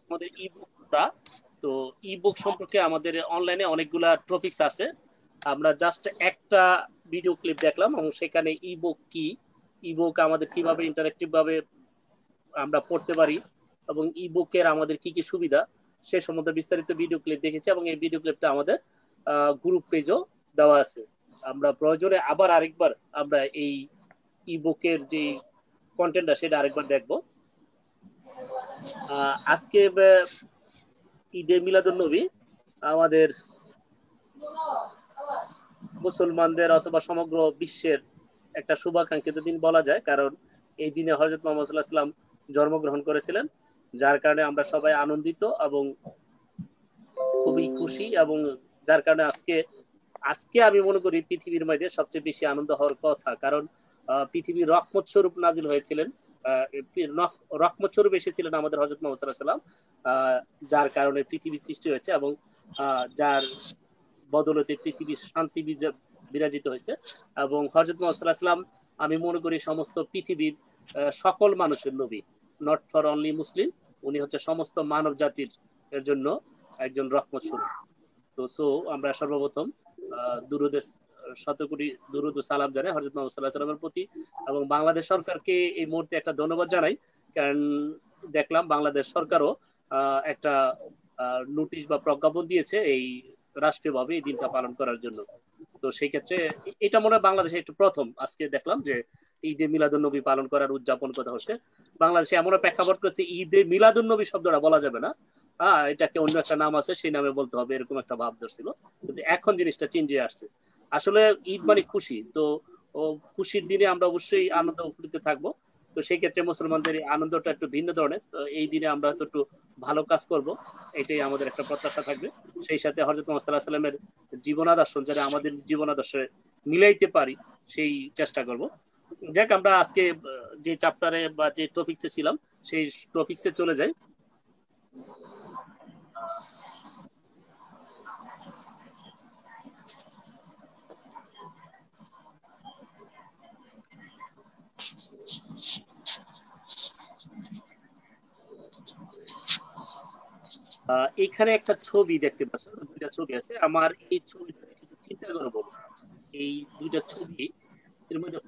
আমাদের ইবুকটা, তো ইবুক সম্পর্কে আমাদের অনলাইনে অনেকগুলা টপিকস আছে। আমরা জাস্ট একটা ভিডিও ক্লিপ দেখলাম এবং সেখানে ইবুক কি, ইবুক আমাদের কিভাবে ইন্টারেক্টিভ ভাবে আমরা পড়তে পারি এবং ইবুকের আমাদের কি কি সুবিধা সে সম্বন্ধে বিস্তারিত ভিডিও ক্লিপ দেখেছি, এবং এই ভিডিও ক্লিপটা আমাদের গ্রুপ পেজও দেওয়া আছে। আমরা প্রয়োজনে আবার আরেকবার আমরা এই ইবুকের যে কন্টেন্টটা সেটা আরেকবার দেখবো। আজকে ঈদে মিলাদুন্নবী আমাদের মুসলমানদের অথবা সমগ্র বিশ্বের একটা শুভাকাঙ্ক্ষিত দিন বলা যায়, কারণ এই দিনে হযরত মুহাম্মদ সাল্লাল্লাহু আলাইহি ওয়াসাল্লাম জন্মগ্রহণ করেছিলেন, যার কারণে আমরা সবাই আনন্দিত এবং খুবই খুশি, এবং যার কারণে আজকে আজকে আমি মনে করি পৃথিবীর মধ্যে সবচেয়ে বেশি আনন্দ হওয়ার কথা, কারণ পৃথিবীর রহমত স্বরূপ নাজিল হয়েছিলেন, রহমত স্বরূপ এসেছিলেন আমাদের হযরত মুহাম্মদ সাল্লাল্লাহু আলাইহি ওয়াসাল্লাম, যার কারণে পৃথিবী সৃষ্টি হয়েছে এবং যার বদলতে পৃথিবীর শান্তি বিরাজিত হয়েছে। এবং হযরত মুহাম্মদ সাল্লাল্লাহু আলাইহি ওয়াসাল্লাম আমি মনে করি সমস্ত পৃথিবীর সকল মানুষের নবী, নট ফর অনলি মুসলিম, উনি হচ্ছে সমস্ত মানব জাতির এর জন্য একজন রহমত স্বরূপ। তো সো আমরা সর্বপ্রথম দুরুদের শত কোটি দুরুদ ও সালাম জানাই হযরত মুহাম্মদ সাল্লাল্লাহু আলাইহি ওয়াসাল্লামের প্রতি, এবং বাংলাদেশ সরকারকে এই মুহূর্তে একটা ধন্যবাদ জানাই, কারণ দেখলাম বাংলাদেশ সরকারও একটা নোটিশ বা প্রজ্ঞাপন দিয়েছে এই রাষ্ট্রীয়ভাবে এই দিনটা পালন করার জন্য। তো সেই ক্ষেত্রে এটা মনে হয় বাংলাদেশে একটু প্রথম আজকে দেখলাম যে ঈদে মিলাদুন্নবী পালন করার উদযাপন করা হচ্ছে। বাংলাদেশে এমন প্রেক্ষাপট করছে ঈদে মিলাদুন্নবী শব্দটা বলা যাবে না, এটাকে অন্য একটা নাম আছে সেই নামে বলতে হবে, এরকম একটা ভাব ধরছিল, কিন্তু এখন জিনিসটা চেঞ্জ হয়ে আসছে। আসলে ঈদ মানে খুশি, তো খুশির দিনে আমরা অবশ্যই আনন্দ উপকৃত থাকবো। তো সেই ক্ষেত্রে মুসলমানদের এই আনন্দটা একটু ভিন্ন ধরনের, তো এই দিনে আমরা হয়তো একটু ভালো কাজ করব, এটাই আমাদের একটা প্রত্যাশা থাকবে। সেই সাথে হযরত মুহাম্মদ সাল্লাল্লাহু আলাইহি ওয়াসাল্লামের জীবন আদর্শ যাতে আমাদের জীবন আদর্শে মিলাইতে পারি সেই চেষ্টা করব। যাক, আমরা আজকে যে চ্যাপ্টারে বা যে টপিকসে ছিলাম সেই টপিকসে চলে যাই। এখানে একটা ছবি দেখতে পাচ্ছেন, দুইটা ছবি আছে, আমার এই ছবিটা চিন্তা করে বলবো, এই দুইটা ছবি এর মধ্যে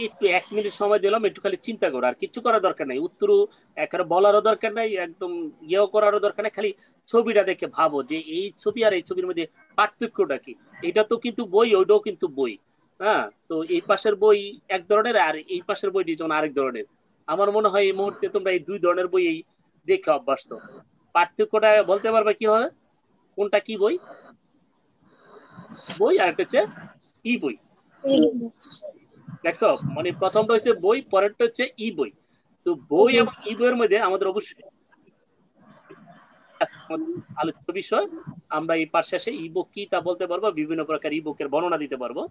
একটু 1 মিনিট সময় দিলাম, একটু খালি চিন্তা করো, আর কিছু করার দরকার নাই, উত্তর একেবারে বলারও দরকার নাই, একদম ইয়েও করারও দরকার নাই, খালি ছবিটা দেখে ভাবো যে এই ছবি আর এই ছবির মধ্যে পার্থক্যটা কি। এটা তো কিন্তু বই, ওইটাও কিন্তু বই। হ্যাঁ, তো এই পাশের বই এক ধরনের আর এই পাশের বই যেমন আরেক ধরনের। আমার মনে হয় এই মুহূর্তে তোমরা এই দুই ধরনের বই দেখে অভ্যস্ত। পার্থক্যটা বলতে পারবে কি হয়, কোনটা কি বই, বই আর একটা হচ্ছে ই বই। দেখছো, মানে প্রথমটা হচ্ছে বই, পরেরটা হচ্ছে ই বই। তো বই এবং ই বইয়ের মধ্যে আমাদের অবশ্যই আলোচিত বিষয়, আমরা এই পাঠ শেষে ই বুক কি তা বলতে পারবো, বিভিন্ন প্রকার ই বুকের বর্ণনা দিতে পারবো।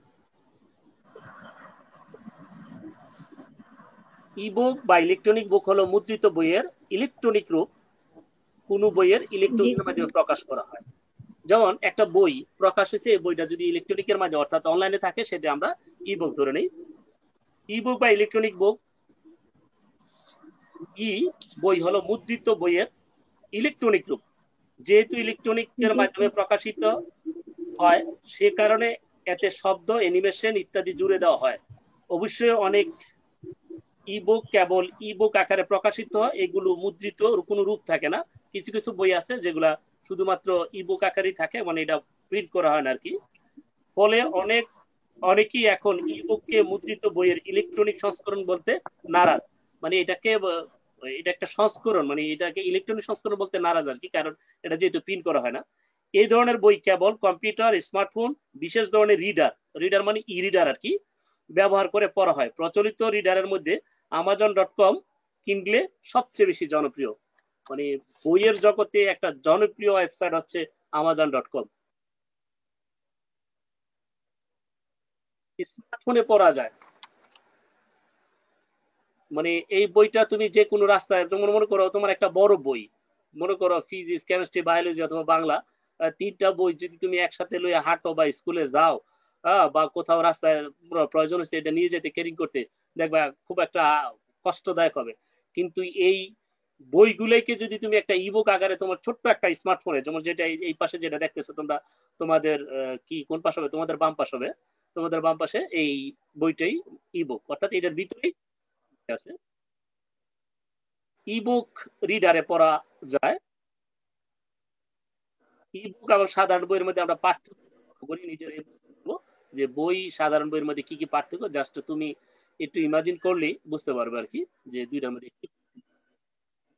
ই বুক বা ইলেকট্রনিক বুক হলো মুদ্রিত বইয়ের ইলেকট্রনিক রূপ, কোন বইয়ের ইলেকট্রনিকের মাধ্যমে প্রকাশ করা হয়। যেমন একটা বই প্রকাশ হয়েছে, এই বইটা যদি ইলেকট্রনিকের মাধ্যমে অর্থাৎ অনলাইনে থাকে সেটা আমরা ই বুক ধরে নেই। ই বুক বা ইলেকট্রনিক বুক, ই বই হলো মুদ্রিত বইয়ের ইলেকট্রনিক রূপ। যেহেতু ইলেকট্রনিকের মাধ্যমে প্রকাশিত হয় সে কারণে এতে শব্দ, অ্যানিমেশন ইত্যাদি জুড়ে দেওয়া হয়। অবশ্যই অনেক ইবুক কেবল ইবুক আকারে প্রকাশিত হয়, এগুলো মুদ্রিত কোনো রূপ থাকে না। কিছু কিছু বই আছে যেগুলা শুধুমাত্র ইবুক আকারেই থাকে, মানে এটা প্রিন্ট করা হয় না আর কি। ফলে অনেকেই এখন ইবুককে মুদ্রিত বইয়ের ইলেকট্রনিক সংস্করণ বলতে নারাজ। মানে এটা একটা সংস্করণ, মানে এটাকে ইলেকট্রনিক সংস্করণ বলতে নারাজ আর কি, কারণ এটা যেহেতু প্রিন্ট করা হয় না। এই ধরনের বই কেবল কম্পিউটার, স্মার্টফোন, বিশেষ ধরনের রিডার, রিডার মানে ই রিডার আর কি, ব্যবহার করে পড়া হয়। প্রচলিত রিডারের মধ্যে Amazon.com কিনলে সবচেয়ে বেশি জনপ্রিয়, মানে বইয়ের জগতে একটা জনপ্রিয় ওয়েবসাইট হচ্ছে Amazon.com। স্মার্টফোনে পড়া যায়, মানে এই বইটা তুমি যে কোনো রাস্তায়, যেমন মনে করো তোমার একটা বড় বই, মনে করো ফিজিক্স, কেমিস্ট্রি, বায়োলজি অথবা বাংলা, তিনটা বই যদি তুমি একসাথে লইয়া হাঁটো বা স্কুলে যাও, বা কোথাও রাস্তায় প্রয়োজন হচ্ছে এটা নিয়ে যেতে, ক্যারি করতে, দেখবা খুব একটা কষ্টদায়ক হবে। কিন্তু এই বইগুলোকে যদি তুমি একটা ইবুক আকারে তোমার ছোট্ট একটা স্মার্টফোনে, যেমন যেটা এই পাশে যেটা দেখতেছো তোমরা, তোমাদের কি কোন পাশ হবে, তোমাদের বাম পাশ হবে, তোমাদের বাম পাশে এই বইটাই ইবুক, অর্থাৎ এটার ভিতরেই আছে, ইবুক রিডারে পড়া যায়। ইবুক এবং সাধারণ বইয়ের মধ্যে আমরা পার্থক্য করি নিজের, যে বই সাধারণ বইয়ের মধ্যে কি কি পার্থক্য, জাস্ট তুমি একটু ইমাজিন করলেই বুঝতে পারবে আর কি, যে দুইটার মধ্যে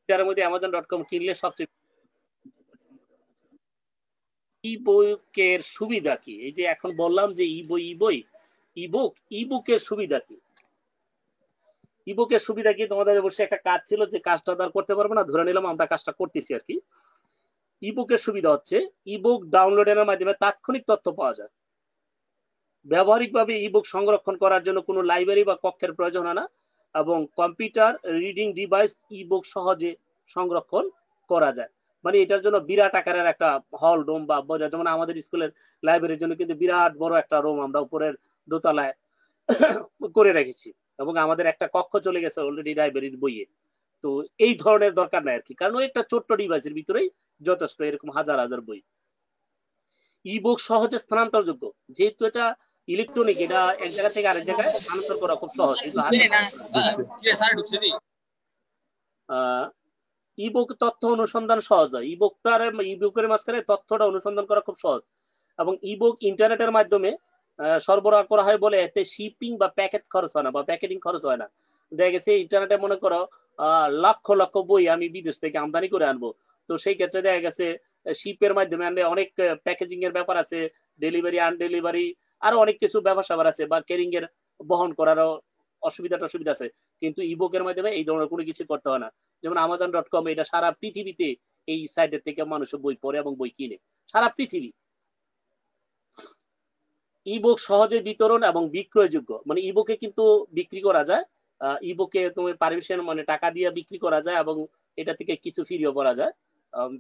দুইটার মধ্যে Amazon.com কিনলে সবচেয়ে ই বইয়ের সুবিধা কি, এই যে এখন বললাম যে ই বই ইবুক, ইবুকের সুবিধা কি, ইবুকের সুবিধা কি, তোমাদের অবশ্যই একটা কাজ ছিল, যে কাজটা তার করতে পারবো না, ধরে নিলাম আমরা কাজটা করতেছি আর কি। ইবুকের সুবিধা হচ্ছে ইবুক ডাউনলোডের মাধ্যমে তাৎক্ষণিক তথ্য পাওয়া যায়। ব্যবহারিকভাবে ইবুক সংরক্ষণ করার জন্য কোনো লাইব্রেরি বা কক্ষের প্রয়োজন হয় না, এবং কম্পিউটার রিডিং ডিভাইস ইবুক সহজে সংরক্ষণ করা যায়। মানে এটার জন্য বিরাট আকারের একটা হল রুম বা যেমন আমাদের স্কুলের লাইব্রেরির জন্য কিন্তু বিরাট বড় একটা রুম আমরা উপরের দোতলায় করে রেখেছি, এবং আমাদের একটা কক্ষ চলে গেছে অলরেডি লাইব্রেরির বইয়ে। তো এই ধরনের দরকার নাই আর কি, কারণ ওই একটা ছোট্ট ডিভাইসের ভিতরেই যথেষ্ট, এরকম হাজার হাজার বই। ইবুক সহজে স্থানান্তরযোগ্য, যেহেতু এটা ইলেকট্রনিক, এটা এক জায়গা থেকে আরেক জায়গায় স্থানান্তর করা খুব সহজ, এগুলো হাতে ইবুক তথ্য অনুসন্ধান সহজ হয়, ইবুকের মাঝখানে তথ্যটা অনুসন্ধান করা খুব সহজ, এবং ইবুক ইন্টারনেটের মাধ্যমে সরবরাহ করা হয় বলে এতে শিপিং বা প্যাকেট খরচ হয় না, বা প্যাকেটিং খরচ হয় না। দেখা গেছে ইন্টারনেটে মনে করো লক্ষ লক্ষ বই আমি বিদেশ থেকে আমদানি করে আনবো, তো সেই ক্ষেত্রে দেখা গেছে শিপের মাধ্যমে আনলে অনেক প্যাকেজিং এর ব্যাপার আছে, ডেলিভারি আনডেলিভারি আরো অনেক কিছু ব্যাপার স্যাপার আছে, বা ক্যারিং এর বহন করারও অসুবিধা আছে। কিন্তু ইবুকের মাধ্যমে এই ধরনের কোনো কিছু করতে হয় না। যেমন Amazon.com, এটা সারা পৃথিবীতে এই সাইটের থেকে মানুষ বই পড়ে এবং বই কিনে, সারা পৃথিবী। ইবুক সহজে বিতরণ এবং বিক্রয়যোগ্য, মানে ইবুকে কিন্তু বিক্রি করা যায়, ইবুকে তুমি পারমিশন মানে টাকা দিয়ে বিক্রি করা যায়, এবং এটা থেকে কিছু ফ্রিও করা যায়,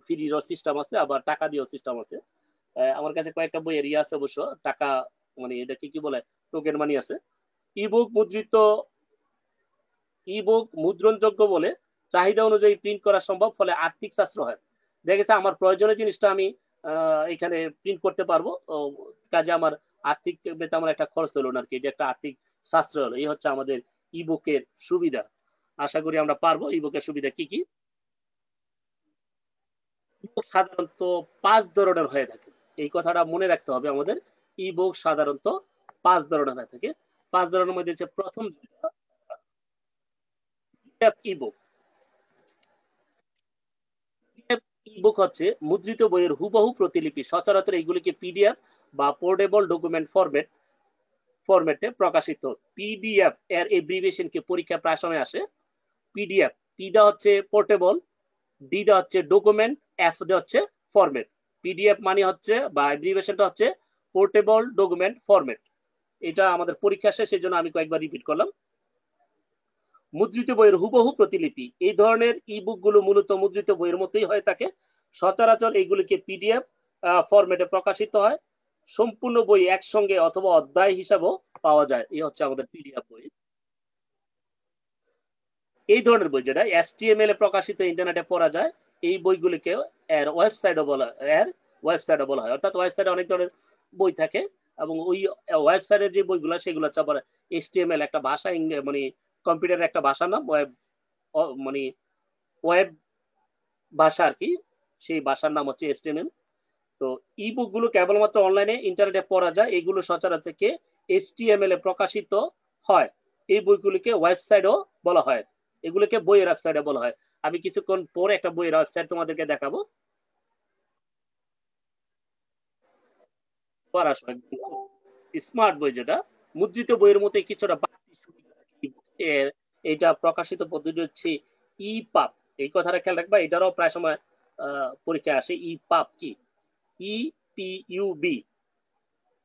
ফ্রিরও সিস্টেম আছে, আবার টাকা দিয়েও সিস্টেম আছে। আমার কাছে কয়েকটা বই এরিয়া আছে অবশ্য, টাকা মানে এটা কি বলে, টোকেন মানি আছে। ইবুক মুদ্রণযোগ্য বলে চাহিদা অনুযায়ী প্রিন্ট করা সম্ভব, ফলে আর্থিক সাশ্রয় হয়। দেখা গেছে আমার প্রয়োজনীয় জিনিসটা আমি এখানে প্রিন্ট করতে পারবো, কাজে আমার আর্থিক তেমন একটা খরচ হলো না আর কি, এটা একটা আর্থিক সাশ্রয় হলো। এই হচ্ছে আমাদের ইবুকের সুবিধা। আশা করি আমরা পারবো। ইবুকের সুবিধা কি কি? সাধারণত 5 ধরনের হয়ে থাকে, এই কথাটা মনে রাখতে হবে আমাদের। ইবুক সাধারণত 5 ধরনের হয়ে থাকে। 5 ধরনের মধ্যে হচ্ছে প্রথম ইবুক। ইবুক হচ্ছে মুদ্রিত বইয়ের হুবহু প্রতিলিপি, সচরাচর এইগুলিকে পিডিএফ বা পোর্টেবল ডকুমেন্ট ফরম্যাটে প্রকাশিত। পিডিএফ এর এব্রিভিয়েশন কি পরীক্ষা প্রায় সময় আসে। পিডিএফ, পিডা হচ্ছে পোর্টেবল, ডিটা হচ্ছে ডকুমেন্ট, এফ হচ্ছে ফরম্যাট। পিডিএফ মানে হচ্ছে বা এব্রিভিয়েশনটা হচ্ছে পোর্টেবল ডকুমেন্ট ফরম্যাট। এটা আমাদের পরীক্ষা আসে, সেই জন্য আমি কয়েকবার রিপিট করলাম। মুদ্রিত বইয়ের হুবহু প্রতিলিপি, এই ধরনের ইবুক গুলো মূলত মুদ্রিত বইয়ের মতোই হয়ে থাকে। সচরাচর এইগুলিকে পিডিএফ ফরম্যাটে প্রকাশিত হয়। সম্পূর্ণ বই একসঙ্গে অথবা অধ্যায় হিসাবেও পাওয়া যায়, এই হচ্ছে আমাদের পিডিএফ বই। এই ধরনের বই যেটা HTML এ প্রকাশিত, ইন্টারনেটে পড়া যায়, এই বইগুলিকে এর ওয়েবসাইটও বলা হয়। অর্থাৎ ওয়েবসাইটে অনেক ধরনের বই থাকে, এবং ওই ওয়েবসাইটের যে বইগুলো সেগুলো হচ্ছে আবার HTML একটা ভাষা, মানে কম্পিউটারের একটা ভাষার নাম, মানে ওয়েব ভাষা আর কি, সেই ভাষার নাম হচ্ছে HTML। তো ই বুক গুলো কেবলমাত্র অনলাইনে ইন্টারনেটে পড়া যায়, এগুলো সচরাচর HTML এ প্রকাশিত হয়। এই বইগুলিকে ওয়েবসাইটও বলা হয়, এগুলোকে বইয়ের ওয়েবসাইটে বলা হয়। আমি কিছুক্ষণ পরে একটা বইয়ের ওয়েবসাইট তোমাদেরকে দেখাবো। স্মার্ট বই, যেটা মুদ্রিত বইয়ের মতো কিছুটা এটা প্রকাশিত পদ্ধতি হচ্ছে ই পাপ। এই কথাটা খেয়াল রাখবা, এটারও প্রায় সময় পরীক্ষায় আসে। ই পাপ কি, EPUB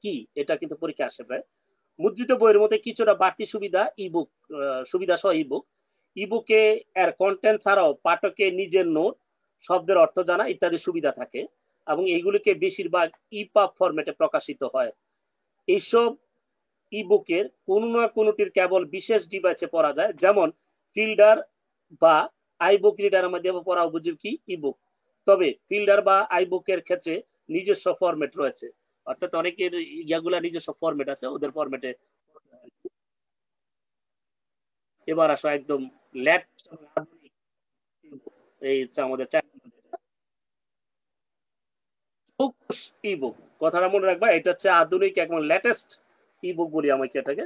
কি, এটা কিন্তু পরীক্ষা আসে প্রায়। মুদ্রিত বইয়ের মধ্যে কিছুটা বাড়তি সুবিধা ইবুক, সুবিধা সহ ইবুক। ইবুকে এর কন্টেন্ট ছাড়াও পাঠকের নিজের নোট, শব্দের অর্থ জানা ইত্যাদি সুবিধা থাকে, এবং এইগুলিকে বেশিরভাগ ইপাব ফরম্যাটে প্রকাশিত হয়। এইসব ইবুকের কোনো না কোনোটির কেবল বিশেষ ডিভাইসে পড়া যায়, যেমন ফিল্ডার বা আইবুক রিডারের মধ্যে পড়া বুঝি কি ইবুক, তবে ফিল্ডার বা আইবুকের ক্ষেত্রে নিজস্ব ফরম্যাট রয়েছে, অর্থাৎ অনেকের ইয়াগুলা নিজস্ব ফরম্যাট আছে, ওদের ফরম্যাটে। এবার আসো একদম ল্যাট, এই আমাদের ইবুক, কথাটা মনে রাখবা, এটা হচ্ছে আধুনিক এবং লেটেস্ট ইবুক বলি আমাকে এটাকে,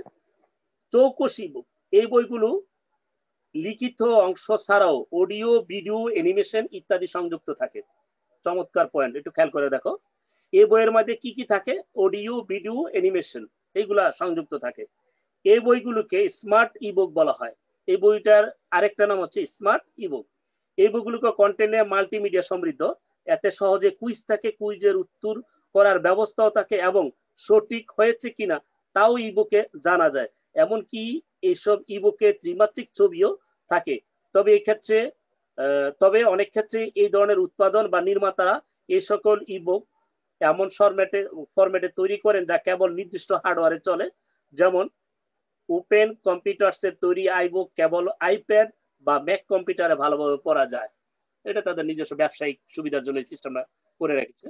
চৌকস ইবুক। এই বইগুলো লিখিত অংশ ছাড়াও অডিও, ভিডিও, অ্যানিমেশন ইত্যাদি সংযুক্ত থাকে। চমৎকার পয়েন্ট, একটু খেয়াল করে দেখো এই বইয়ের মধ্যে কি কি থাকে, অডিও, ভিডিও, অ্যানিমেশন এইগুলা সংযুক্ত থাকে। এই বইগুলোকে স্মার্ট ইবুক বলা হয়। এই বইটার আরেকটা নাম হচ্ছে স্মার্ট ইবুক। এই বইগুলোকে কন্টেন্টে মাল্টিমিডিয়া সমৃদ্ধ, এতে সহজে কুইজ থাকে, কুইজের উত্তর করার ব্যবস্থাও থাকে এবং সঠিক হয়েছে কিনা তাও ইবুকে জানা যায়। এমনকি এইসব ইবুকে ত্রিমাত্রিক ছবিও থাকে। তবে এই ক্ষেত্রে তবে অনেক ক্ষেত্রে এই ধরনের উৎপাদন বা নির্মাতারা এই সকল ইবুক এমন ফরম্যাটে তৈরি করেন যা কেবল নির্দিষ্ট হার্ডওয়্যারে চলে, যেমন ওপেন কম্পিউটার্স এর তৈরি আইবুক কেবল আইপ্যাড বা ম্যাক কম্পিউটারে ভালোভাবে পড়া যায়। এটা তাদের নিজস্ব ব্যবসায়িক সুবিধার জন্য সিস্টেমটা করে রেখেছে।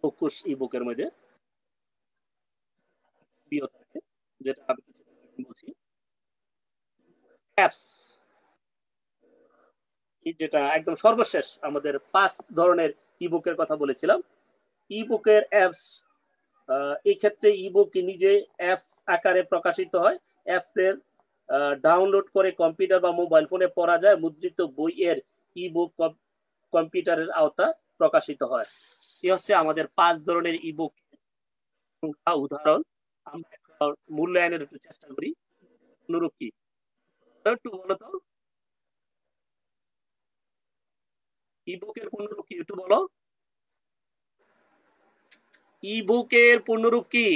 চৌকস ইবুকের মধ্যে যেটা আমি বলছি অ্যাপস, যেটা একদম সর্বশেষ আমাদের 5 ধরনের ইবুকের কথা বলেছিলাম। ইবুকের অ্যাপস, এই ক্ষেত্রে ইবুক নিজে অ্যাপস আকারে প্রকাশিত হয়। অ্যাপস এর ডাউনলোড করে কম্পিউটার বা মোবাইল ফোনে পড়া যায়। মুদ্রিত বইয়ের ইবুক কম্পিউটারের আওতা প্রকাশিত হয়। এই হচ্ছে আমাদের 5 ধরনের ইবুক উদাহরণ। আমরা মূল্যায়নের একটু চেষ্টা করি। অনুরূপ কি একটু বলো তো, ইবুকের পূর্ণরূপ কি একটু বলো, ইবুকের পূর্ণরূপ কি?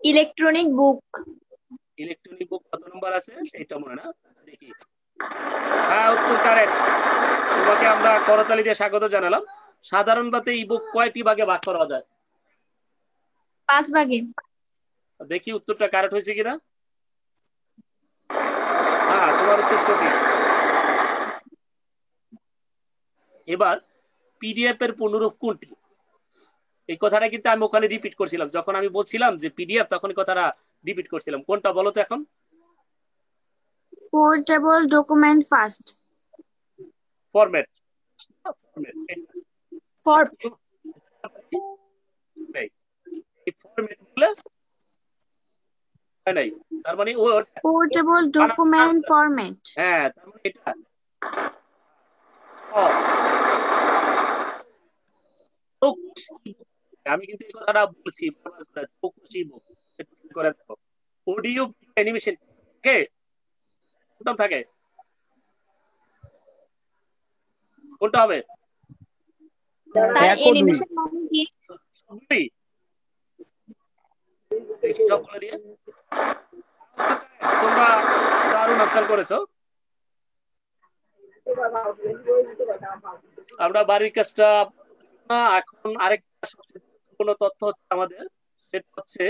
ইলেকট্রনিক বুক। ইলেকট্রনিক বুক কত নম্বর আছে এটা মনে না, দেখি। হ্যাঁ, উত্তর কারেক্ট। তোমাকে আমরা করতালি দিয়ে স্বাগত জানালাম। সাধারণভাবে ইবুক কয়টি ভাগে ভাগ করা যায়? 5 ভাগে। দেখি উত্তরটা কারেক্ট হয়েছে কিনা। হ্যাঁ, তোমার উত্তর সঠিক। এবার পিডিএফ এর পূর্ণরূপ কোনটি? এই কথাটা কিন্তু আমি ওখানে রিপিট করছিলাম, যখন আমি বলছিলাম যে পিডিএফ তখন কথাটা রিপিট করছিলাম। কোনটা বলো তো এখন? পোর্টেবল ডকুমেন্ট ফার্স্ট ফরম্যাট নাই, তার মানে পোর্টেবল ডকুমেন্ট ফরম্যাট। হ্যাঁ, তার মানে এটা আমি কিন্তু এই কথাটা বলছি অডিও অ্যানিমেশন থাকে, কোনটা হবে? স্যার অ্যানিমেশন মানে কি? তোমরা দারুণ আচরণ করেছো। আমরা বাড়ির কাজটা এখন আরেকটা সবচেয়ে গুরুত্বপূর্ণ তথ্য হচ্ছে আমাদের, সেটা হচ্ছে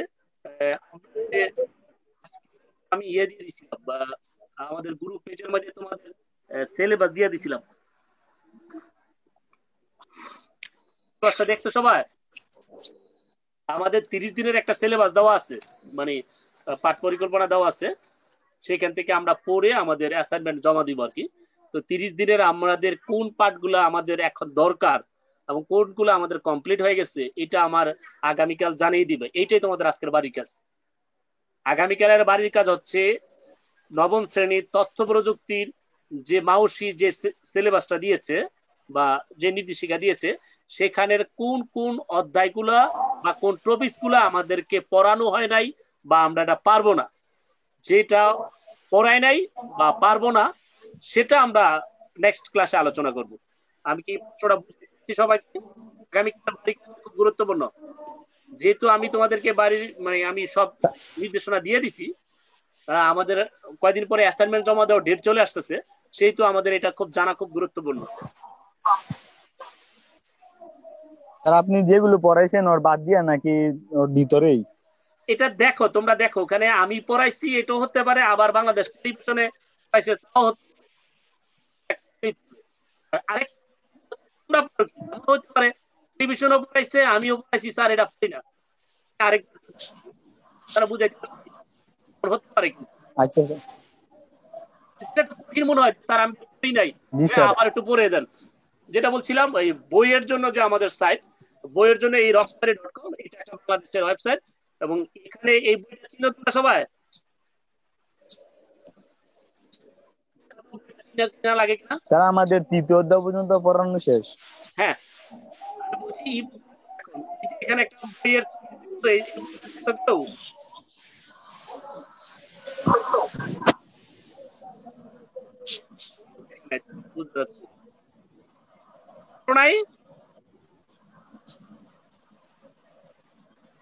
আমি ইয়ে দিয়ে দিছিলাম বা আমাদের গ্রুপ পেজের মধ্যে তোমাদের সিলেবাস দিয়ে দিছিলাম, দেখতো সবাই? আমাদের 30 দিনের একটা সিলেবাস দেওয়া আছে, মানে পাঠ পরিকল্পনা দেওয়া আছে, সেখান থেকে আমরা পড়ে আমাদের অ্যাসাইনমেন্ট জমা দিব আর কি। তো 30 দিনের আমাদের কোন পাঠগুলো আমাদের এখন দরকার এবং কোনগুলো আমাদের কমপ্লিট হয়ে গেছে এটা আমার আগামীকাল জানিয়ে দিবে। এইটাই তোমাদের আজকের বাড়ির কাজ। আগামীকালের বাড়ির কাজ হচ্ছে নবম শ্রেণীর তথ্য প্রযুক্তির যে মাউসি যে সিলেবাসটা দিয়েছে বা যে নির্দেশিকা দিয়েছে, সেখানের কোন কোন অধ্যায়গুলা বা কোন টপিকসগুলা আমাদেরকে পড়ানো হয় নাই বা আমরা এটা পারবো না, যেটা পড়ায় নাই বা পারবো না সেটা আমরা নেক্সট ক্লাসে আলোচনা করব। আমি কি প্রশ্নটা বুঝতে সবাই? আগামীকাল খুব গুরুত্বপূর্ণ, যেহেতু আমি তোমাদেরকে বাড়ির মানে আমি সব নির্দেশনা দিয়ে দিছি, আমাদের কয়দিন পরে অ্যাসাইনমেন্ট জমা দেওয়ার ডেট চলে আসতেছে, সেহেতু আমাদের এটা খুব জানা খুব গুরুত্বপূর্ণ। স্যার আপনি যেগুলো পড়াইছেন ওর বাদ দিয়া নাকি ওর ভিতরেই? এটা দেখো, তোমরা দেখো, ওখানে আমি পড়াইছি এটাও হতে পারে, আবার বাংলাদেশ টেলিভিশনে পাইছে তাও আরেক তোমরা পারো কি? এমন হতে পারে টেলিভিশনও পড়াইছে, আমিও পড়াইছি, স্যার এটা পারি না, আরেক তারা বুঝাইতে পারছি, হতে পারে কি? আচ্ছা স্যার। এটা একটু কঠিন মনে হয় স্যার, আমি তো পড়ি নাই, জি হ্যাঁ স্যার। আবার একটু পড়ে দেন। যেটা বলছিলাম, এই বইয়ের জন্য যে আমাদের সাইট, বইয়ের জন্য এই রকমারি.com, এটা একটা বাংলাদেশের ওয়েবসাইট, এবং এখানে এই বইটা ছিল তোমরা সবাই চেনা লাগে কিনা? স্যার আমাদের তৃতীয় অধ্যায় পর্যন্ত পড়ানো শেষ। হ্যাঁ, আমি বলছি ebook, এখন এই যে এখানে একটা বইয়ের তো এই বইটা দেখছো কেউ? হ্যাঁ, বুঝতে পারছি নাই।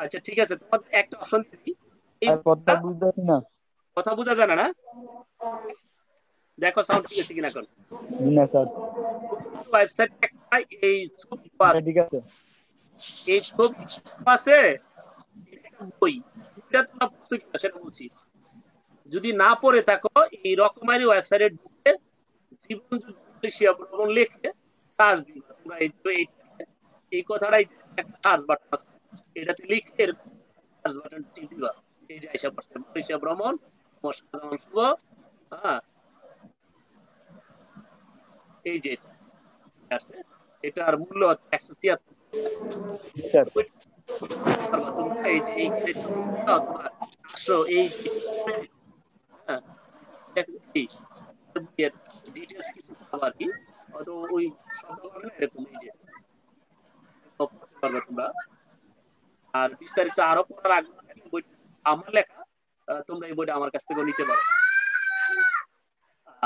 আচ্ছা ঠিক আছে, তোমার একটা অপশন দিই, এই আর কথা বইটা বুঝতেছি না। কথা বোঝা যায় না না? দেখো সাউন্ড ঠিক আছে কিনা এখন। জি না স্যার। ওয়েবসাইট একটা, এই ছবি আচ্ছা ঠিক আছে। এই ছবি আছে, এটা একটা বই, এটা তোমরা পড়ছো কিনা সেটা বলছি। যদি না পড়ে থাকো, এই রকমারি ওয়েবসাইটে ঢুকে জীবন যুদ্ধ ভ্রমণ লিখে সার্চ দিবা তোমরা, এই কথাটাই একটা সার্চ বাটন আছে, এটাতে লিখে সার্চ বাটন টিপ দিবা, এই যে আইসা পড়ছে মালয়েশিয়া ভ্রমণ শাহজাহান শুভ। হ্যাঁ, এই যে আছে, এটার মূল্য হচ্ছে 176 স্যার। পারবা তোমরা, এই যে এইখানে অথবা আসো এই যে, হ্যাঁ এই ডিটেলস কিছু পাবা আর কি, হয়তো ওই শব্দ পাবে না এরকম, এই যে পড়তে পারবে তোমরা। আর বিস্তারিত আরো পড়ার আগ্রহ থাকলে বই আমার লেখা, তোমরা এই বইটা আমার কাছ থেকে নিতে পারো।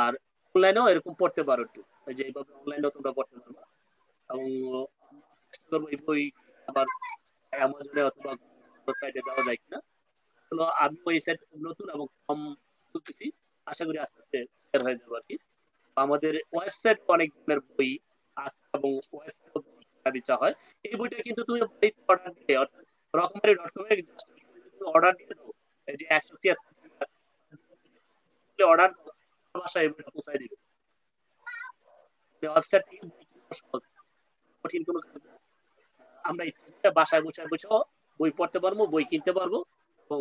আর অনলাইনেও এরকম পড়তে পারো একটু, এই যে এইভাবে অনলাইনেও তোমরা পড়তে পারবা। এবং চেষ্টা করবো এই বই আবার অ্যামাজনে অথবা সাইটে দেওয়া যায় কিনা। আমি ওই সাইট নতুন এবং কম বুঝতেছি, আশা করি আস্তে আস্তে বের হয়ে যাবো আর কি। আমাদের ওয়েবসাইট অনেক ধরনের বই আছে, এবং ওয়েবসাইট দিতে হয়। এই বইটা কিন্তু তুমি অর্ডার দিয়ে, অর্থাৎ রকমারি.com এ অর্ডার দিয়ে দাও, এই যে 176 অর্ডার বাসায় এই বইটা পৌঁছায় দিবে। ওয়েবসাইট থেকে কঠিন কোনো কাজ না। আমরা ইচ্ছা বাসায় বসে বসে বই পড়তে পারবো, বই কিনতে পারবো, এবং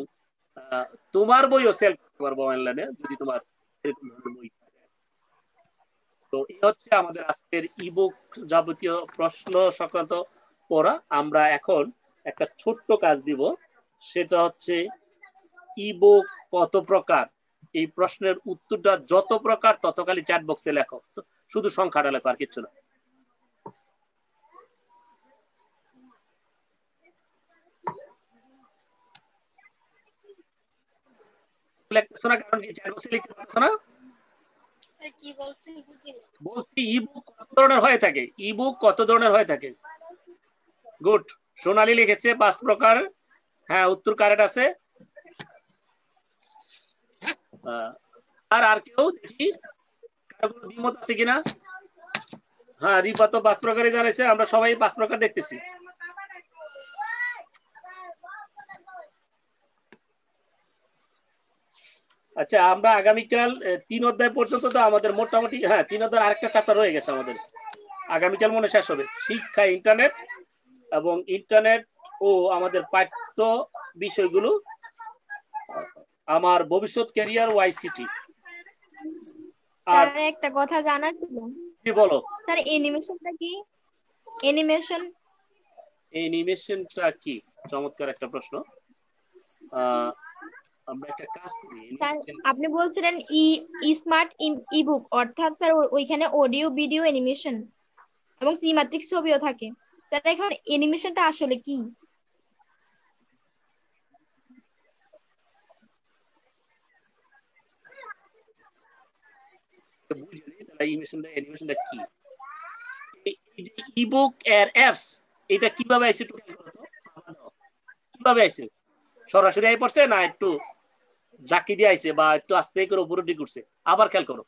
তোমার বইও সেল করতে পারবো অনলাইনে যদি তোমার এরকম ধরনের বই থাকে। তো এই হচ্ছে আমাদের আজকের ইবুক যাবতীয় প্রশ্ন সংক্রান্ত পড়া। আমরা এখন একটা ছোট্ট কাজ দিব, সেটা হচ্ছে ইবুক কত প্রকার, এই প্রশ্নের উত্তরটা যত প্রকার তত খালি চ্যাট বক্সে লেখো, শুধু সংখ্যাটা লেখো আর কিছু না। লিখতেছো না কারণ কি চ্যাট বক্সে লিখতে পারছো না? বলছি ইবুক কত ধরনের হয়ে থাকে, ইবুক কত ধরনের হয়ে থাকে? গুড, সোনালী লিখেছে 5 প্রকার। হ্যাঁ, উত্তর কারেক্ট আছে। আর কেউ দেখি কারো কোনো দ্বিমত আছে কিনা? হ্যাঁ, রিপা তো 5 প্রকারই জানাইছে, আমরা সবাই 5 প্রকার দেখতেছি। আচ্ছা, আমরা আগামীকাল 3 অধ্যায় পর্যন্ত তো আমাদের মোটামুটি, হ্যাঁ 3 অধ্যায় আরেকটা চ্যাপ্টার রয়ে গেছে আমাদের, আগামীকাল মনে শেষ হবে। শিক্ষা, ইন্টারনেট এবং ইন্টারনেট ও আমাদের পাঠ্য বিষয়গুলো, আমার ভবিষ্যৎ ক্যারিয়ার ওয়াইসিটি। আর স্যার একটা কথা জানার ছিল। কি বলো? স্যার অ্যানিমেশনটা কি? অ্যানিমেশনটা কি? চমৎকার একটা প্রশ্ন। আমরা একটা কাজ করি। স্যার আপনি বলছিলেন স্মার্ট ইবুক, অর্থাৎ স্যার ওইখানে অডিও ভিডিও অ্যানিমেশন এবং ত্রিমাত্রিক ছবিও থাকে। স্যার এখন অ্যানিমেশনটা আসলে কি? অ্যানিমেশনটা কি? ইবুক এর অ্যাপস এটা কিভাবে আইছে একটু খেয়াল করো তো। কিভাবে আইছে? সরাসরি আই পড়ছে না একটু জাকি দিয়ে আইছে, বা একটু আস্তে করে উপরে দিকে উঠছে? আবার খেয়াল করো,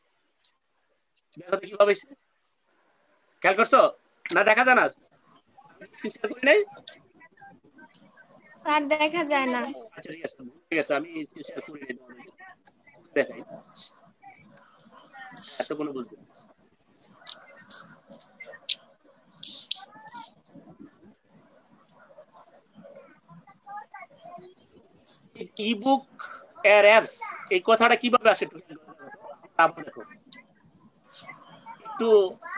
দেখো তো কিভাবে আইছে। খেয়াল করছো না? দেখা যায় না? স্যার দেখা যায় না। আচ্ছা ঠিক আছে, ঠিক আছে, আমি শেয়ার করে দিই তোমাদেরকে, দেখাই, এত কোনো বুঝবে না। ইবুক এর অ্যাপস, এই কথাটা কিভাবে আসে একটু খেয়াল করে দেখো তো। আবার দেখো, একটু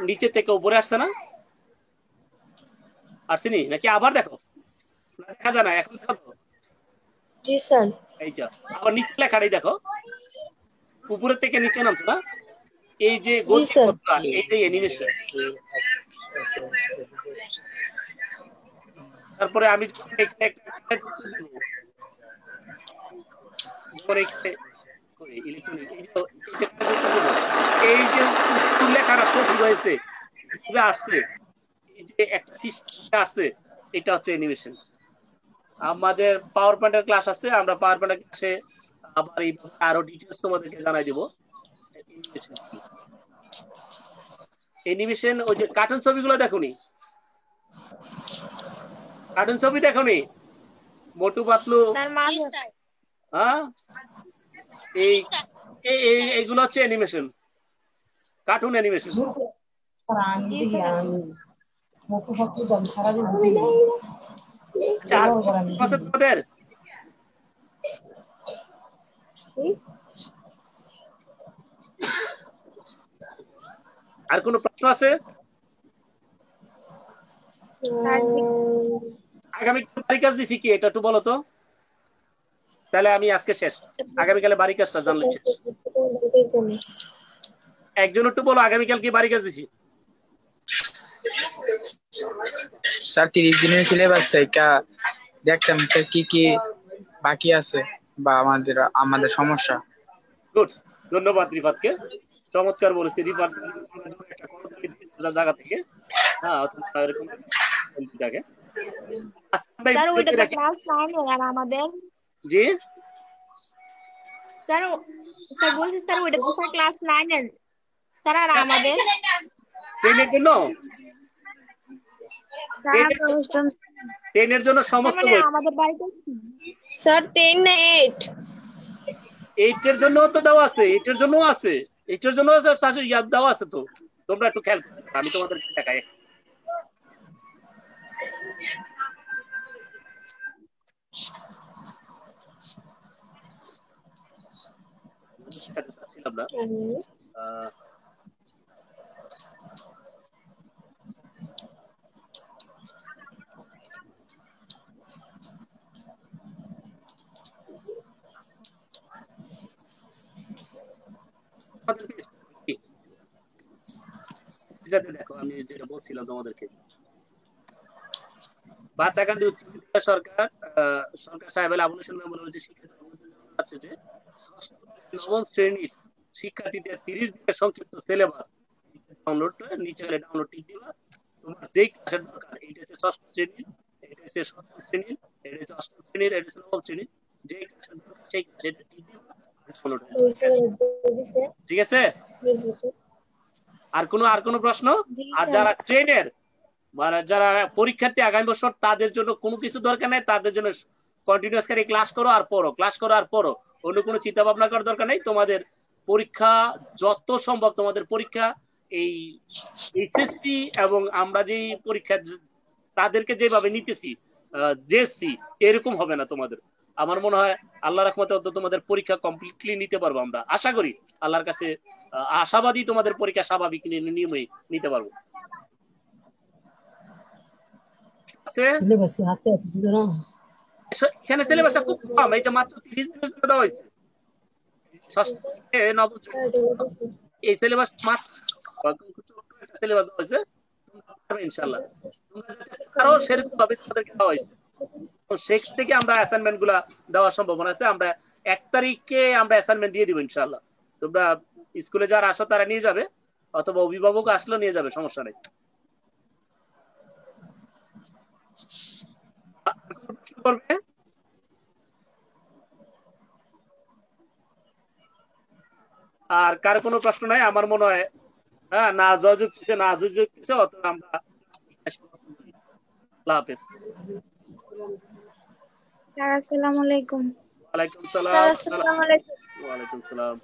নিচে থেকে উপরে আসছে না, আসছেনি নাকি? আবার দেখো, না দেখা যায় না এখন, দেখো তো। জি স্যার। এইটা আবার নিচে লেখাটাই দেখো, উপরের থেকে নিচে নামছে না, এই যে জি গতি স্যার। পথটা, এইটাই অ্যানিমেশন। তারপরে আমি যখন এখানে একটা দেব, যেমন এখানে করি ইলেকট্রনিক, এই যে এই যে উত্তর লেখাটা সঠিক হয়েছে, যে আসছে, এই যে একটা সিস্টেম আসছে, এটা হচ্ছে অ্যানিমেশন। আমাদের পাওয়ার পয়েন্টের ক্লাস আছে, আমরা পাওয়ার পয়েন্টের ক্লাসে আবার এইভাবে আরো ডিটেইলস তোমাদেরকে জানাই দেব অ্যানিমেশন কি। অ্যানিমেশন ওই যে কার্টুন ছবিগুলো দেখোনি, কার্টুন ছবি দেখোনি, মোটু পাতলু, স্যার মাঝে হ্যাঁ, এই এইগুলো হচ্ছে অ্যানিমেশন, কার্টুন অ্যানিমেশন। জি স্যার। তোমাদের আর কোনো প্রশ্ন আছে? আগামী বাড়ি কাজ দিছি কি, এটা একটু বলো তো, তাহলে আমি আজকে শেষ, আগামীকালে বাড়ি কাজটা জানলে শেষ। একজন একটু বলো আগামীকাল কি বাড়ি কাজ দিছি। স্যার 30 দিনের সিলেবাস থেকে দেখতাম স্যার কি কি বাকি আছে বা আমাদের সমস্যা। গুড, ধন্যবাদ রিফাতকে, চমৎকার বলেছে রিফাত, একটা জায়গা থেকে, হ্যাঁ এরকম থাকে। স্যার ওইটা তো ক্লাস 9 আর আমাদের, জি স্যার স্যার বলছি স্যার ওইটা তো স্যার ক্লাস 9 এর স্যার, আর আমাদের ট্রেনের জন্য, ট্রেনের জন্য স্যার সমস্ত মানে বই, আমাদের বাড়িতে স্যার 10 না 8? 8 এর জন্য তো দেওয়া আছে, 8 এর জন্য আছে, 8 এর জন্য আছে, ইয়াদ দেওয়া আছে তো, তোমরা একটু খেয়াল করো, আমি তোমাদের দেখাই। চাচ্ছিলাম না, দেখো আমি যেটা বলছিলাম তোমাদেরকে, বাচ্চাকান্দি উচ্চ বিদ্যালয় সরকার সরকার সাহেব আবুল হোসেন মেমন যে শিক্ষার্থী আছে যে নবম শ্রেণীর শিক্ষার্থীদের 30 দিনের সংক্ষিপ্ত সিলেবাস ডাউনলোড করে নিচে গেলে ডাউনলোড টিপ দিবা, তোমার যেই ক্লাসের দরকার, এটা হচ্ছে ষষ্ঠ শ্রেণীর, এটা হচ্ছে সপ্তম শ্রেণীর, এটা হচ্ছে অষ্টম শ্রেণীর, এটা হচ্ছে নবম শ্রেণীর, যেই ক্লাসের দরকার সেই ক্লাসে টিপ দিবা, ডাউনলোড হয়ে যাবে। ঠিক আছে? আর কোনো প্রশ্ন? আর যারা ট্রেনের মানে যারা পরীক্ষার্থী আগামী বছর, তাদের জন্য কোনো কিছু দরকার নেই, তাদের জন্য কন্টিনিউয়াস করে ক্লাস করো আর পড়ো, ক্লাস করো আর পড়ো, অন্য কোনো চিন্তা ভাবনা করার দরকার নেই। তোমাদের পরীক্ষা যত সম্ভব, তোমাদের পরীক্ষা এই এইচএসসি এবং আমরা যেই পরীক্ষা তাদেরকে যেভাবে নিতেছি জেএসসি, এরকম হবে না তোমাদের। আমার মনে হয় আল্লাহর রহমতে তোমাদের পরীক্ষা কমপ্লিটলি নিতে পারবো, আমরা আশা করি আল্লাহর কাছে আশাবাদী, তোমাদের পরীক্ষা স্বাভাবিক নিয়মে নিতে পারবো। এখানে সিলেবাসটা খুব কম, এই যে মাত্র 30 দিনের জন্য দেওয়া হয়েছে, এই সিলেবাস মাত্র সিলেবাস দেওয়া হয়েছে, ইনশাআল্লাহ আরো সেরকম ভাবে তাদেরকে দেওয়া হয়েছে। তো সেখান থেকে আমরা অ্যাসাইনমেন্ট গুলা দেওয়ার সম্ভাবনা আছে, আমরা 1 তারিখে আমরা অ্যাসাইনমেন্ট দিয়ে দিব ইনশাআল্লাহ। তোমরা স্কুলে যারা আসো তারা নিয়ে যাবে, অথবা অভিভাবক আসলেও নিয়ে যাবে, সমস্যা নেই। করবে আর কার কোনো প্রশ্ন নাই? আমার মনে হয় হ্যাঁ, না যুক্ত না যুক্ত, অত আমরা আল্লাহ হাফেজ। আসসালামু আলাইকুম। ওয়ালাইকুম স্যার সালাম। আসসালামু আলাইকুম। ওয়ালাইকুম সালাম।